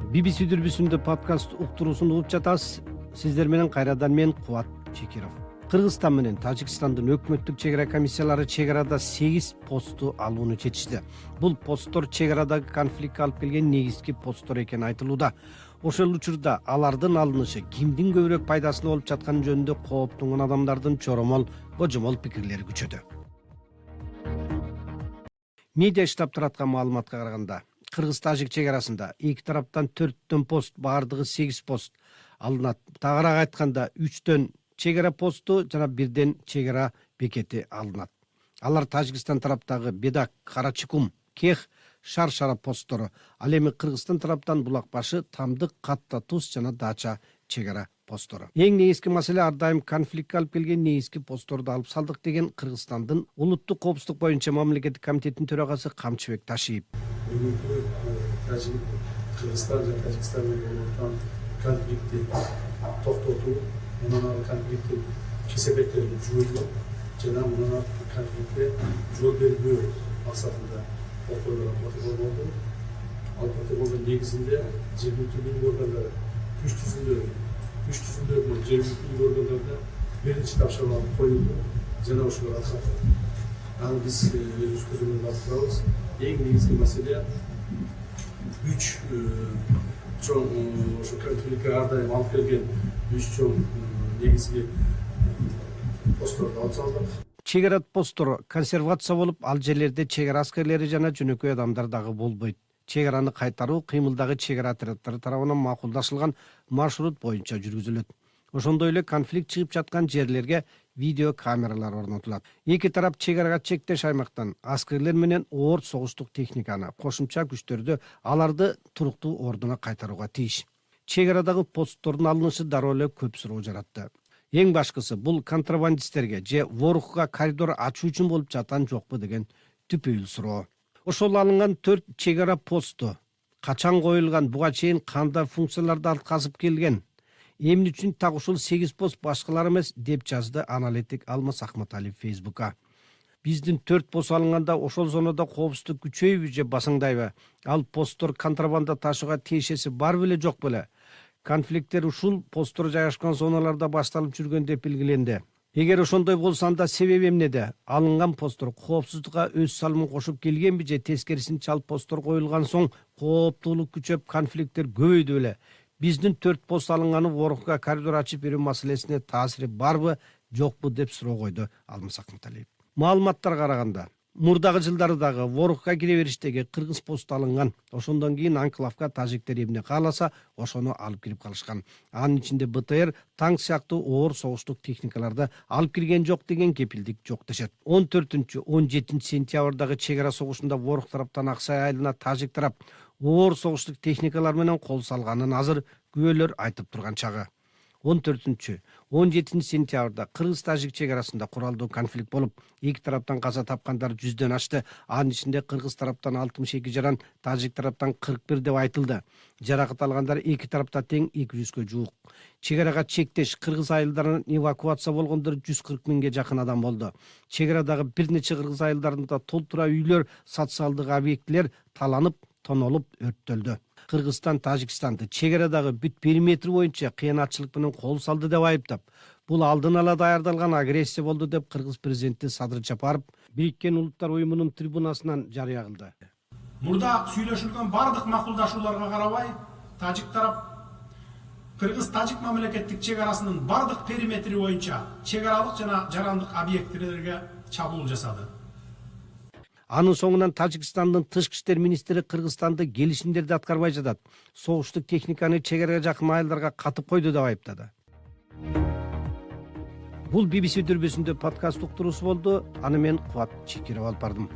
BBC дүрбүсүндө подкаст уктуруусун угуп жатасыз. Сиздер менен кайрадан мен Кубат Чекиров. Кыргызстан менен Тажикстандын өкмөттүк чек ара комиссиялары чек арада 8 посту алууну чечишти. Бул посттор чек арадагы конфликтке алып келген негизги посттор экени айтылууда. Ошол учурда алардын алынышы кимдин көбүрөөк пайдасына болуп жатканы жөнүндө кооптонгон адамдардын чоромол, божомол пикирлери күчөдү. Медиа штаб тараткан маалыматка караганда, Кыргыз-Тажик чек арасында эки тараптан 4 пост, баардыгы 8 пост алынат. Тагыраак айтканда 3 чек ара посту жана 1 чек ара бекети алынат. Алар Тажикстан тараптагы Бедак, Карачыкум, Кех, Шар-Шара посттору. Ал эми Кыргызстан тараптан Булак башы, Тамдык, Катта, Туз жана Дача чек ара посттору. Эң негизги маселе ар дайым конфликтке алып келген негизги постторду алып салдык деген Кыргызстандын улуттук коопсуздук боюнча мамлекеттик комитеттин төрагасы Камчыбек Ташиев. Кыргызстан жана Тажикстан менен болгон конфликтти токтотуу, мындан ары конфликттин кесепеттерин жоюу жана мындан ары конфликтке жол бербөө максатында окуялар болду. Ал протоколдун негизинде жергиликтүү органдар күч түзүлдөрүнө жергиликтүү органдарда биринчи тапшырма коюлду жана ошолор аткарылды. Аны биз өзүбүз көзөмөлгө алып турабыз. Эң негизги маселе 3 чоң ошо конфликтке ар дайым алып келген 3 чоң негизги постторду алып салдык. Чек ара посттору консервация болуп, ал жерлерде чек ара аскерлери жана жөнөкөй адамдар дагы болбойт. Чек араны кайтаруу кыймылдагы чек ара отряддары тарабынан макулдашылган маршрут боюнча жүргүзүлөт. Ошондой эле конфликт чыгып жаткан жерлерге видео камералар орнотулат. Эки тарап чек арага чектеш аймактан аскерлер менен оор согуштук техниканы, кошумча күчтөрдү аларды туруктуу ордуна кайтарууга тийиш. Чек арадагы посттордун алынышы дароо эле көп суроо жаратты. Эң башкысы бул контрабандисттерге же ворукка коридор ачуу үчүн болуп жаткан жокпу деген түпөйүл суроо. Ошол алынган 4 чек ара посту качан коюлган, буга чейин кандай функцияларды аткарып келген, эмне үчүн так ушул 8 пост башкалар эмес, деп жазды аналитик Алмаз Ахматалиев Фейсбукка. Биздин 4 пост алынганда ошол зонада коопсуздук күчөйбү же басаңдайбы? Ал посттор контрабанда ташууга тиешеси бар беле жок беле? Конфликттер ушул посттор жайгашкан зоналарда башталып жүргөн деп белгиленди. Эгер ошондой болсо анда себеби эмнеде? Алынган посттор коопсуздукка өз салымын кошуп келгенби же тескерисинче ал посттор коюлган соң кооптуулук күчөп конфликттер көбөйдү беле? Биздин 4 пост алынганы ворукка коридор ачып берүү маселесине таасири барбы, жокпу деп суроо койду Алмаз Ахматалиев. Маалыматтарга караганда, мурдагы жылдары дагы ворукка кире бериштеги кыргыз посту алынган. Ошондон кийин анклавка тажиктер эмне кааласа, ошону алып кирип калышкан. Анын ичинде БТР, танк сыяктуу оор согуштук техникаларды алып кирген жок деген кепилдик жок дешет. 14-17 сентябрдагы чек ара согушунда ворук тараптан Аксай айылына тажик тарап оор согуштук техникалар менен кол салганын азыр күбөлөр айтып турган чагы. 14-17 сентябрда Кыргыз-Тажик чек арасында куралдуу конфликт болуп, эки тараптан каза тапкандар 100дөн ашты. Анын ичинде Кыргыз тараптан 62 жаран, Тажик тараптан 41 деп айтылды. Жаракат алгандар эки тарапта тең 200гө жуук. Чек арага чектеш кыргыз айылдарынан эвакуация болгондор 140 миңге жакын адам болду. Чек арадагы бир нече кыргыз айылдарында толтура үйлөр, социалдык объектилер таланып, тонолуп өрттөлдү. Кыргызстан Тажикстанды чек арадагы бүт периметр боюнча кыянатчылык менен кол салды деп айыптап, бул алдын ала даярдалган агрессия болду деп Кыргыз президенти Садыр Жапаров Бириккен Улуттар уюмунун трибунасынан жарыя кылды. Мурда сүйлөшүлгөн бардык макулдашууларга карабай, Тажик тарап Кыргыз-Тажик мамлекеттик чек арасынын бардык периметри боюнча чек аралык жана жарандык объектилерге чабуул жасады. Анын соңунан Тажикстандын тышкы иштер министри Кыргызстанды келишимдерди аткарбай жатат, согуштук техниканы чек арага жакын айылдарга катып койду деп айыптады. Бул BBC дүрбүсүндө подкаст уктуруусу болду. Аны мен Кубат Чекиров алып бардым.